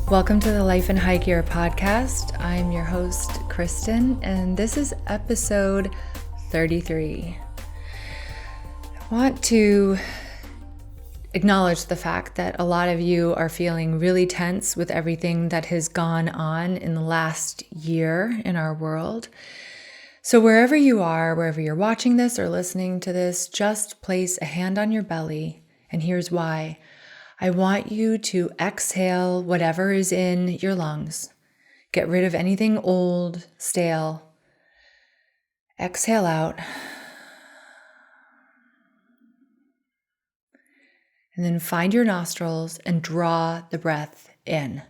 Welcome to the Life in High Gear podcast. I'm your host, Kristin, and this is episode 33. I want to acknowledge the fact that a lot of you are feeling really tense with everything that has gone on in the last year in our world. So wherever you are, wherever you're watching this or listening to this, just place a hand on your belly, and here's why. I want you to exhale whatever is in your lungs. Get rid of anything old, stale. Exhale out. And then find your nostrils and draw the breath in.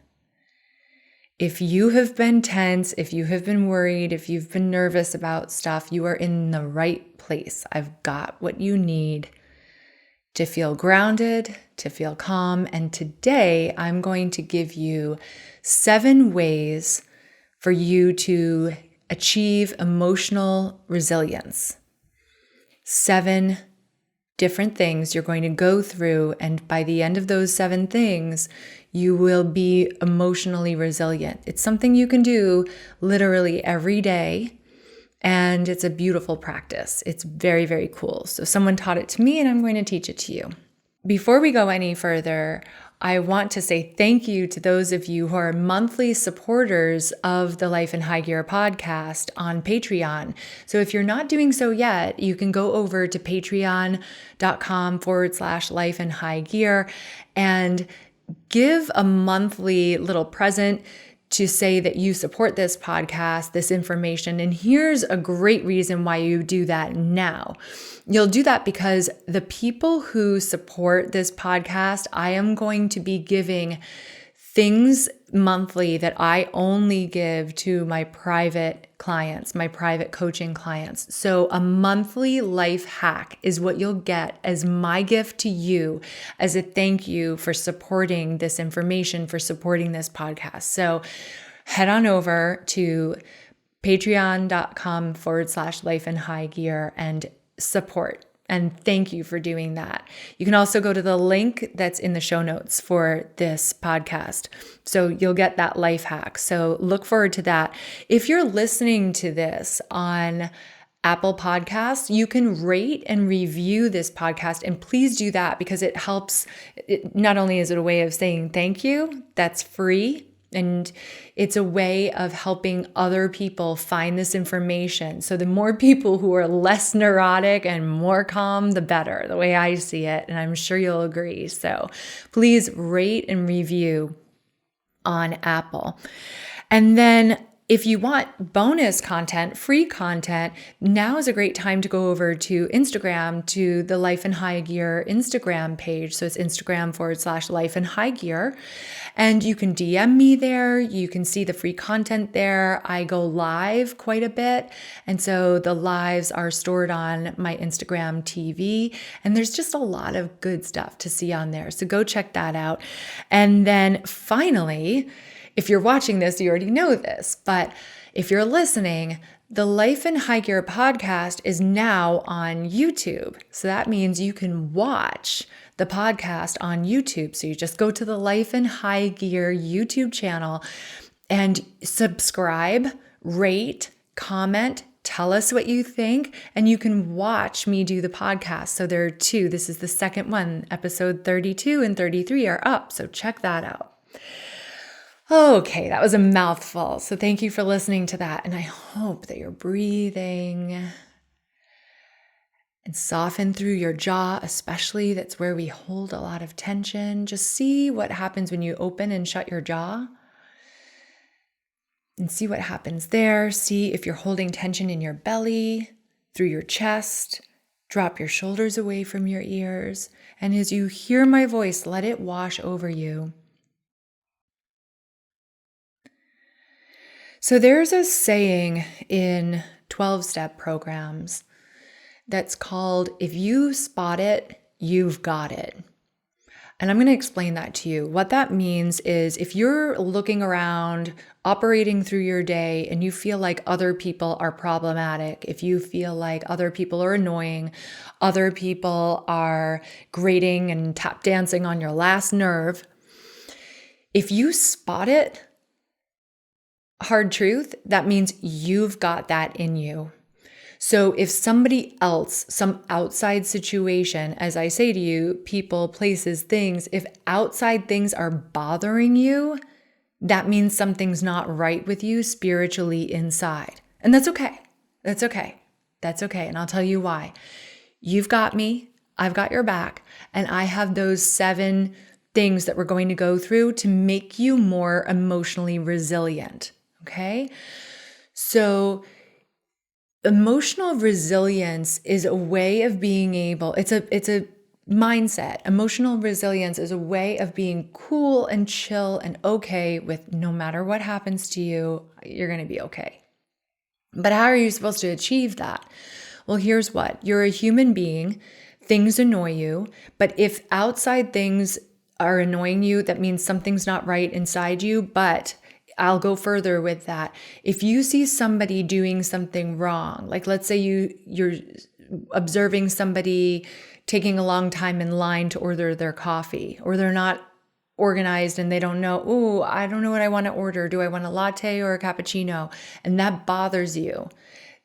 If you have been tense, if you have been worried, if you've been nervous about stuff, you are in the right place. I've got what you need to feel grounded, to feel calm. And today I'm going to give you 7 ways for you to achieve emotional resilience. 7 different things you're going to go through. And by the end of those 7 things, you will be emotionally resilient. It's something you can do literally every day. And it's a beautiful practice. It's very, very cool. So someone taught it to me and I'm going to teach it to you. Before we go any further, I want to say thank you to those of you who are monthly supporters of the Life in High Gear podcast on Patreon. So if you're not doing so yet, you can go over to patreon.com/lifeinhighgear and give a monthly little present to say that you support this podcast, this information. And here's a great reason why you do that now. You'll do that because the people who support this podcast, I am going to be giving things monthly that I only give to my private clients, my private coaching clients. So a monthly life hack is what you'll get as my gift to you as a thank you for supporting this information, for supporting this podcast. So head on over to patreon.com/lifeinhighgear and support. And thank you for doing that. You can also go to the link that's in the show notes for this podcast. So you'll get that life hack. So look forward to that. If you're listening to this on Apple Podcasts, you can rate and review this podcast. And please do that because it helps. Not only is it a way of saying thank you, that's free. And it's a way of helping other people find this information. So the more people who are less neurotic and more calm, the better, the way I see it. And I'm sure you'll agree. So please rate and review on Apple. And then if you want bonus content, free content, now is a great time to go over to Instagram, to the Life in High Gear Instagram page. So it's Instagram.com/lifeinhighgear. And you can DM me there. You can see the free content there. I go live quite a bit. And so the lives are stored on my Instagram TV. And there's just a lot of good stuff to see on there. So go check that out. And then finally, if you're watching this, you already know this, but if you're listening, the Life in High Gear podcast is now on YouTube. So that means you can watch the podcast on YouTube. So you just go to the Life in High Gear YouTube channel and subscribe, rate, comment, tell us what you think, and you can watch me do the podcast. So there are 2. This is the second one. Episode 32 and 33 are up. So check that out. Okay, that was a mouthful. So thank you for listening to that. And I hope that you're breathing and soften through your jaw, especially. That's where we hold a lot of tension. Just see what happens when you open and shut your jaw. And see what happens there. See if you're holding tension in your belly, through your chest. Drop your shoulders away from your ears. And as you hear my voice, let it wash over you. So there's a saying in 12-step programs that's called, if you spot it, you've got it. And I'm going to explain that to you. What that means is if you're looking around, operating through your day, and you feel like other people are problematic, if you feel like other people are annoying, other people are grating and tap dancing on your last nerve, If you spot it, hard truth, that means you've got that in you. So if somebody else, some outside situation, as I say to you, people, places, things, if outside things are bothering you, that means something's not right with you spiritually inside. And that's okay. That's okay. That's okay. And I'll tell you why. You've got me. I've got your back. And I have those 7 things that we're going to go through to make you more emotionally resilient. Okay? So emotional resilience is a way of being able, it's a mindset. Emotional resilience is a way of being cool and chill and okay with no matter what happens to you, you're going to be okay. But how are you supposed to achieve that? Well, here's what. You're a human being. Things annoy you. But if outside things are annoying you, that means something's not right inside you. But I'll go further with that. If you see somebody doing something wrong, like let's say you're observing somebody taking a long time in line to order their coffee, or they're not organized and they don't know, oh, I don't know what I want to order. Do I want a latte or a cappuccino? And that bothers you.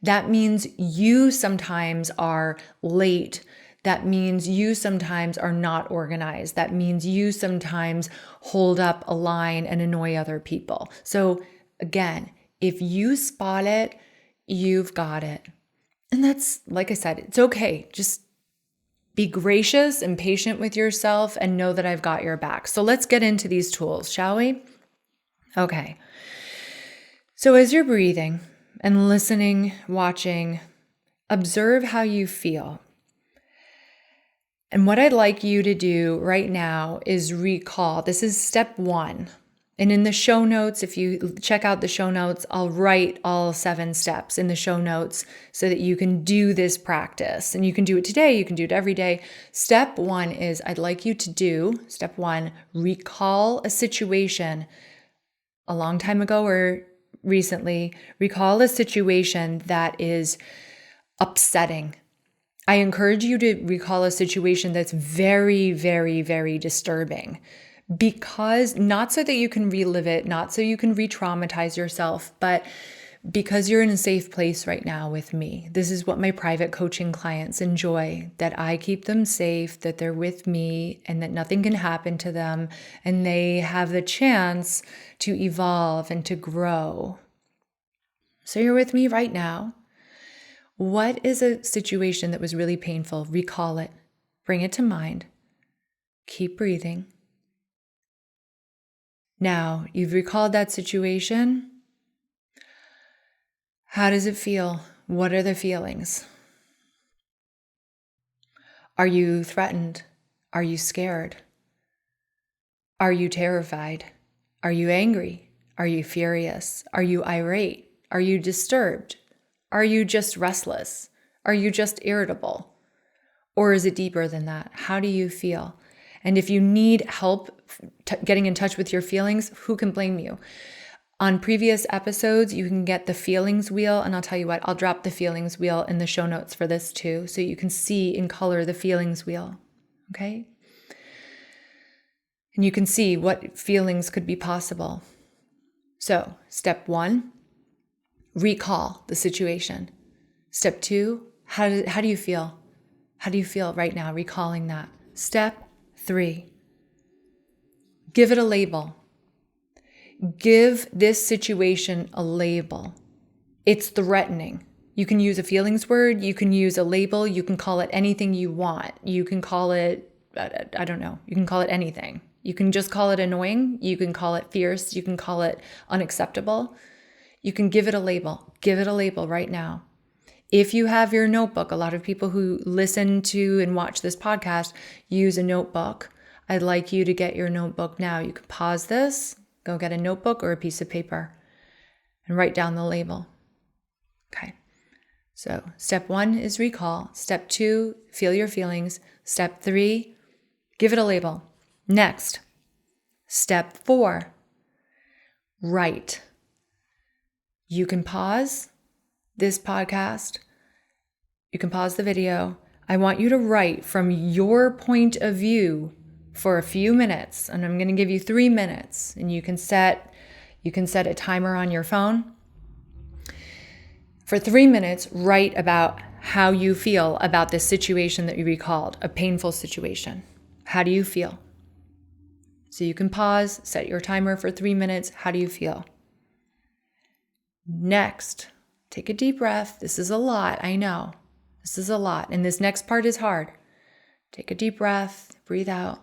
That means you sometimes are late. That means you sometimes are not organized. That means you sometimes hold up a line and annoy other people. So again, if you spot it, you've got it. And that's, like I said, it's okay. Just be gracious and patient with yourself and know that I've got your back. So let's get into these tools, shall we? Okay. So as you're breathing and listening, watching, observe how you feel. And what I'd like you to do right now is recall. This is step 1. And in the show notes, if you check out the show notes, I'll write all 7 steps in the show notes so that you can do this practice. And you can do it today, you can do it every day. Step 1 is I'd like you to do, step 1, recall a situation a long time ago or recently. Recall a situation that is upsetting. I encourage you to recall a situation that's very, very, very disturbing. Because not so that you can relive it, not so you can re-traumatize yourself, but because you're in a safe place right now with me. This is what my private coaching clients enjoy, that I keep them safe, that they're with me, and that nothing can happen to them, and they have the chance to evolve and to grow. So you're with me right now. What is a situation that was really painful? Recall it. Bring it to mind. Keep breathing. Now, you've recalled that situation. How does it feel? What are the feelings? Are you threatened? Are you scared? Are you terrified? Are you angry? Are you furious? Are you irate? Are you disturbed? Are you just restless? Are you just irritable? Or is it deeper than that? How do you feel? And if you need help getting in touch with your feelings, who can blame you? On previous episodes, you can get the feelings wheel. And I'll tell you what, I'll drop the feelings wheel in the show notes for this too, so you can see in color the feelings wheel. Okay? And you can see what feelings could be possible. So, step 1, recall the situation. Step 2, how do you feel? How do you feel right now recalling that? Step 3, give it a label. Give this situation a label. It's threatening. You can use a feelings word. You can use a label. You can call it anything you want. You can call it, I don't know. You can call it anything. You can just call it annoying. You can call it fierce. You can call it unacceptable. You can give it a label. Give it a label right now. If you have your notebook, a lot of people who listen to and watch this podcast use a notebook. I'd like you to get your notebook now. You can pause this, go get a notebook or a piece of paper and write down the label. Okay. So step 1 is recall. Step 2, feel your feelings. Step 3, give it a label. Next, step 4, write. You can pause this podcast. You can pause the video. I want you to write from your point of view for a few minutes, and I'm going to give you 3 minutes, and you can set a timer on your phone. For 3 minutes, write about how you feel about this situation that you recalled, a painful situation. How do you feel? So you can pause, set your timer for 3 minutes. How do you feel? Next, take a deep breath. This is a lot, I know. This is a lot, and this next part is hard. Take a deep breath, breathe out.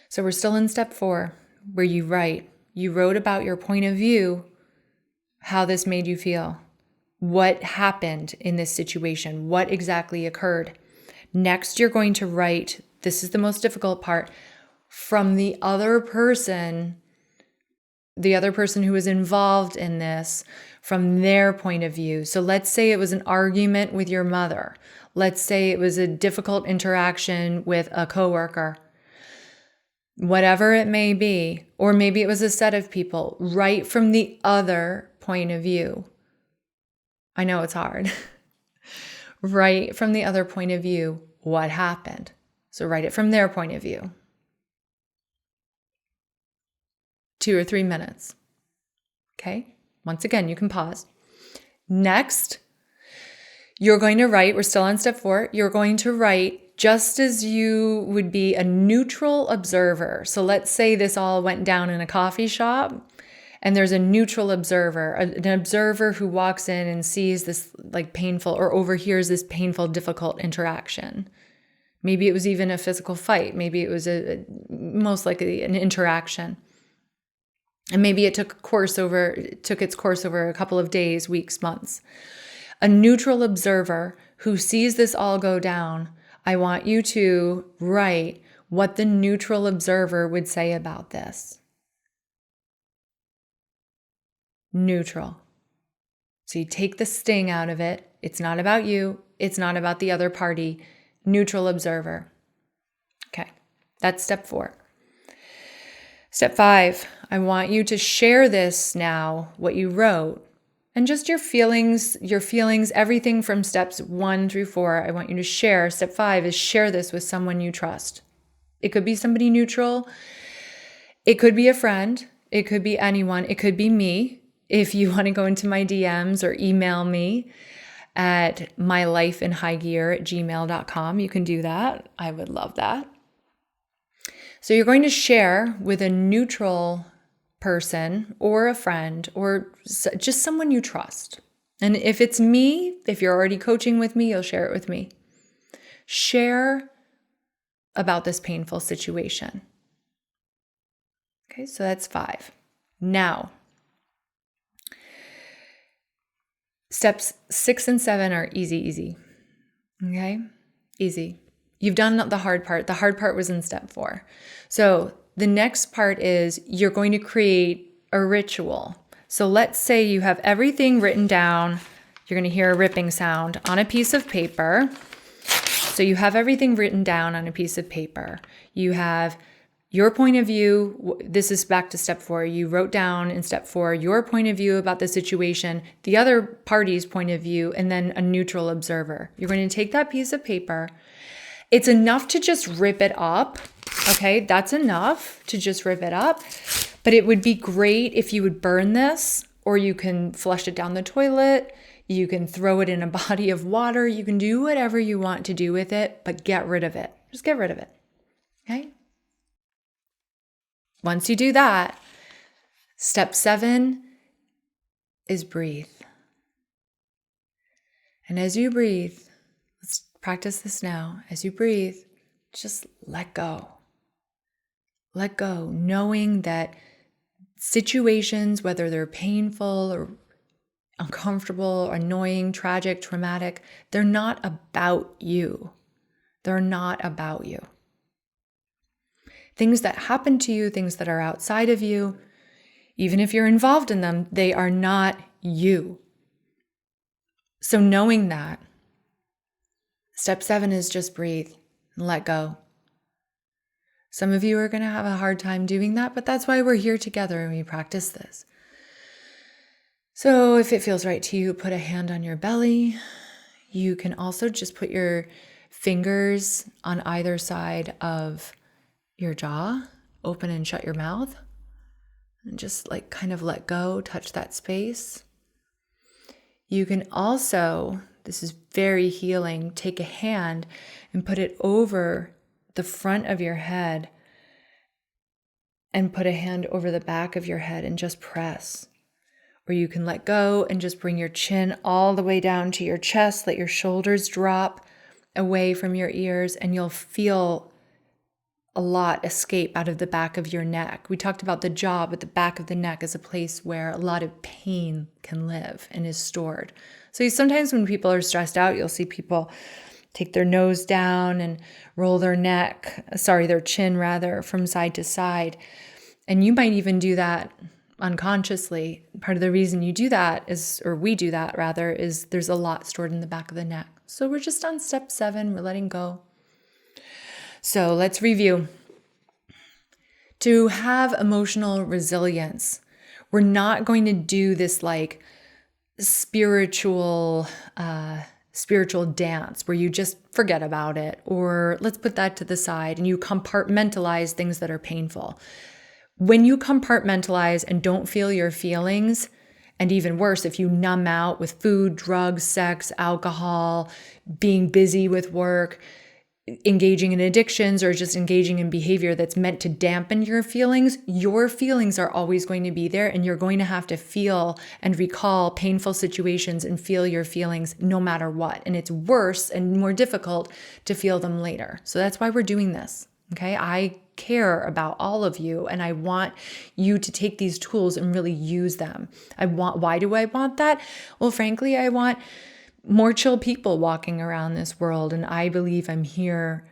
So we're still in step 4, where you write. You wrote about your point of view, how this made you feel. What happened in this situation? What exactly occurred? Next, you're going to write, this is the most difficult part, from the other person who was involved in this, from their point of view. So let's say it was an argument with your mother. Let's say it was a difficult interaction with a coworker. Whatever it may be, or maybe it was a set of people, write from the other point of view. I know it's hard. Write from the other point of view what happened. So write it from their point of view. 2 or 3 minutes. Okay? Once again, you can pause. Next, you're going to write, we're still on step 4, you're going to write just as you would be a neutral observer. So let's say this all went down in a coffee shop, and there's a neutral observer, an observer who walks in and sees this like painful or overhears this painful, difficult interaction. Maybe it was even a physical fight. Maybe it was most likely an interaction. And maybe it took its course over a couple of days, weeks, months. A neutral observer who sees this all go down, I want you to write what the neutral observer would say about this. Neutral. So you take the sting out of it. It's not about you. It's not about the other party. Neutral observer. Okay, that's step 4. Step 5, I want you to share this now, what you wrote, and just your feelings, everything from steps 1 through 4, I want you to share. Step 5 is share this with someone you trust. It could be somebody neutral. It could be a friend. It could be anyone. It could be me. If you want to go into my DMs or email me at mylifeinhighgear@gmail.com, you can do that. I would love that. So you're going to share with a neutral person or a friend or just someone you trust. And if it's me, if you're already coaching with me, you'll share it with me. Share about this painful situation. Okay, so that's 5. Now, steps 6 and 7 are easy. Okay? Easy. You've done the hard part. The hard part was in step 4. So the next part is you're going to create a ritual. So let's say you have everything written down. You're going to hear a ripping sound on a piece of paper. So you have everything written down on a piece of paper. You have your point of view. This is back to step 4. You wrote down in step 4 your point of view about the situation, the other party's point of view, and then a neutral observer. You're going to take that piece of paper. It's enough to just rip it up. Okay, that's enough to just rip it up. But it would be great if you would burn this, or you can flush it down the toilet. You can throw it in a body of water. You can do whatever you want to do with it, but get rid of it. Just get rid of it. Okay? Once you do that, step 7 is breathe. And as you breathe, let's practice this now. As you breathe, just let go. Let go, knowing that situations, whether they're painful or uncomfortable, annoying, tragic, traumatic, they're not about you. They're not about you. Things that happen to you, things that are outside of you, even if you're involved in them, they are not you. So knowing that, step 7 is just breathe and let go. Some of you are going to have a hard time doing that, but that's why we're here together and we practice this. So if it feels right to you, put a hand on your belly. You can also just put your fingers on either side of your jaw, open and shut your mouth, and just like kind of let go, touch that space. You can also, this is very healing, take a hand and put it over the front of your head and put a hand over the back of your head and just press. Or you can let go and just bring your chin all the way down to your chest, let your shoulders drop away from your ears, and you'll feel a lot escape out of the back of your neck. We talked about the jaw, but the back of the neck is a place where a lot of pain can live and is stored. So sometimes when people are stressed out, you'll see people take their nose down and roll their chin rather, from side to side. And you might even do that unconsciously. Part of the reason you do that is, or we do that rather, is there's a lot stored in the back of the neck. So we're just on step 7, we're letting go. So let's review. To have emotional resilience, we're not going to do this like spiritual dance where you just forget about it, or let's put that to the side and you compartmentalize things that are painful. When you compartmentalize and don't feel your feelings, and even worse, if you numb out with food, drugs, sex, alcohol, being busy with work, engaging in addictions, or just engaging in behavior that's meant to dampen your feelings are always going to be there, and you're going to have to feel and recall painful situations and feel your feelings no matter what. And it's worse and more difficult to feel them later. So that's why we're doing this. Okay. I care about all of you, and I want you to take these tools and really use them. Why do I want that? Well, frankly, I want more chill people walking around this world. And I believe I'm here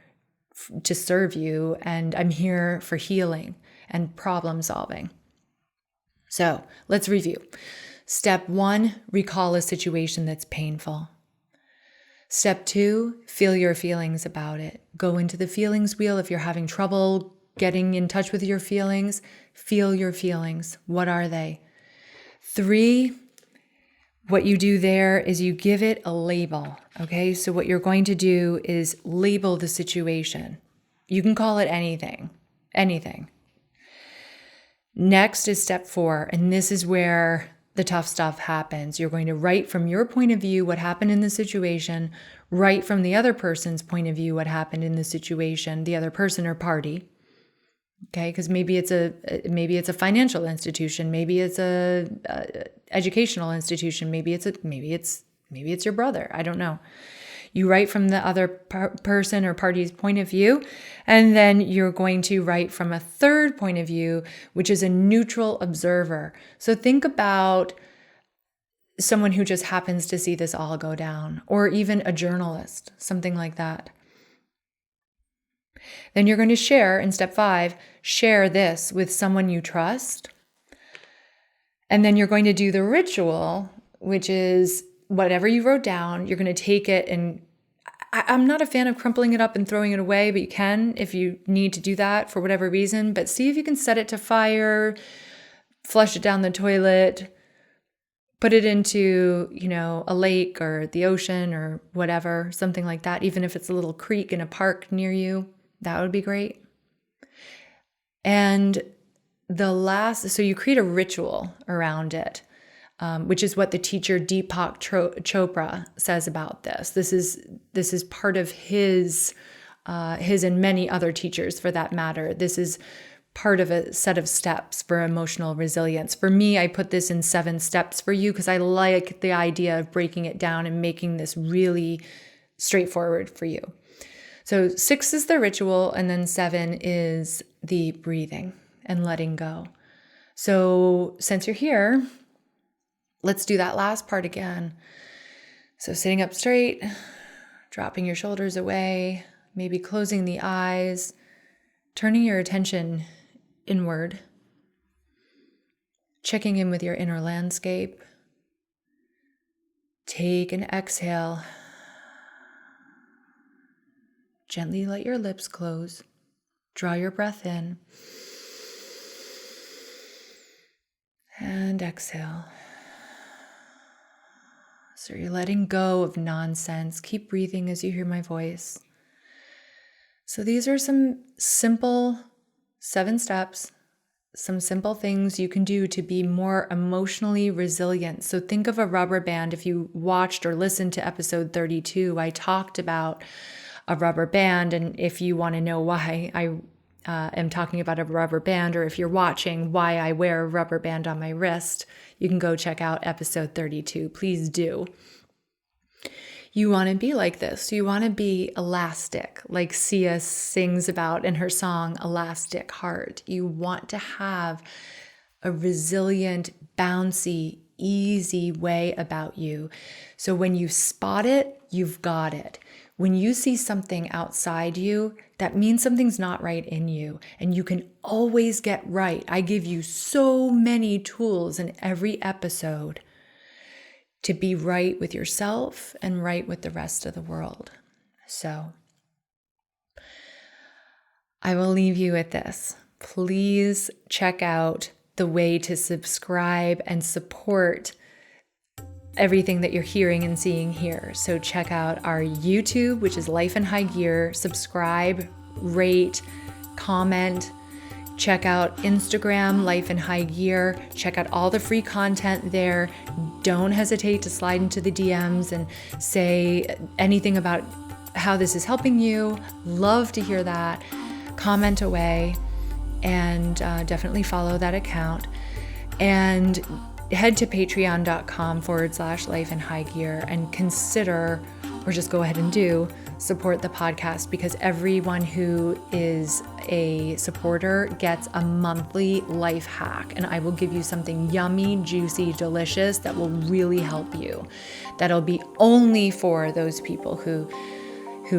to serve you, and I'm here for healing and problem solving. So let's review. Step 1, recall a situation that's painful. Step 2, feel your feelings about it. Go into the feelings wheel. If you're having trouble getting in touch with your feelings, feel your feelings. What are they? 3, what you do there is you give it a label, okay? So what you're going to do is label the situation. You can call it anything. Next is step 4, and this is where the tough stuff happens. You're going to write from your point of view what happened in the situation, write from the other person's point of view what happened in the situation, the other person or party. Okay, because maybe it's a financial institution, maybe it's a educational institution, maybe it's your brother. I don't know. You write from the other person or party's point of view, and then you're going to write from a third point of view, which is a neutral observer. So think about someone who just happens to see this all go down, or even a journalist, something like that. Then you're going to share, in step 5, share this with someone you trust. And then you're going to do the ritual, which is whatever you wrote down, you're going to take it, and I'm not a fan of crumpling it up and throwing it away, but you can if you need to do that for whatever reason. But see if you can set it to fire, flush it down the toilet, put it into, a lake or the ocean or whatever, something like that. Even if it's a little creek in a park near you, that would be great. And so you create a ritual around it, which is what the teacher Deepak Chopra says about this. This is part of his and many other teachers for that matter. This is part of a set of steps for emotional resilience. For me, I put this in 7 steps for you because I like the idea of breaking it down and making this really straightforward for you. So 6 is the ritual, and then 7 is the breathing and letting go. So since you're here, let's do that last part again. So sitting up straight, dropping your shoulders away, maybe closing the eyes, turning your attention inward, checking in with your inner landscape. Take an exhale. Gently let your lips close. Draw your breath in. And exhale. So you're letting go of nonsense. Keep breathing as you hear my voice. So these are some simple 7 steps, some simple things you can do to be more emotionally resilient. So think of a rubber band. If you watched or listened to episode 32, I talked about a rubber band. And if you want to know why I am talking about a rubber band, or if you're watching why I wear a rubber band on my wrist, you can go check out episode 32. Please do. You want to be like this. You want to be elastic, like Sia sings about in her song, Elastic Heart. You want to have a resilient, bouncy, easy way about you. So when you spot it, you've got it. When you see something outside you, that means something's not right in you, and you can always get right. I give you so many tools in every episode to be right with yourself and right with the rest of the world. So I will leave you with this. Please check out the way to subscribe and support everything that you're hearing and seeing here. So check out our YouTube, which is Life in High Gear. Subscribe, rate, comment. Check out Instagram, Life in High Gear. Check out all the free content there. Don't hesitate to slide into the DMs and say anything about how this is helping you. Love to hear that. Comment away, and definitely follow that account. And head to patreon.com/lifeinhighgear and consider, or just go ahead and do, support the podcast, because everyone who is a supporter gets a monthly life hack, and I will give you something yummy, juicy, delicious that will really help you. That'll be only for those people who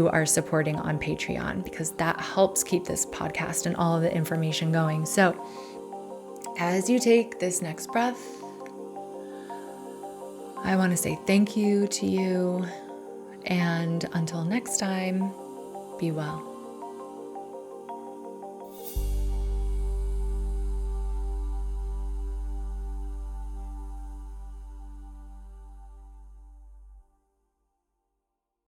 are supporting on Patreon, because that helps keep this podcast and all of the information going. So as you take this next breath, I want to say thank you to you. And until next time, be well.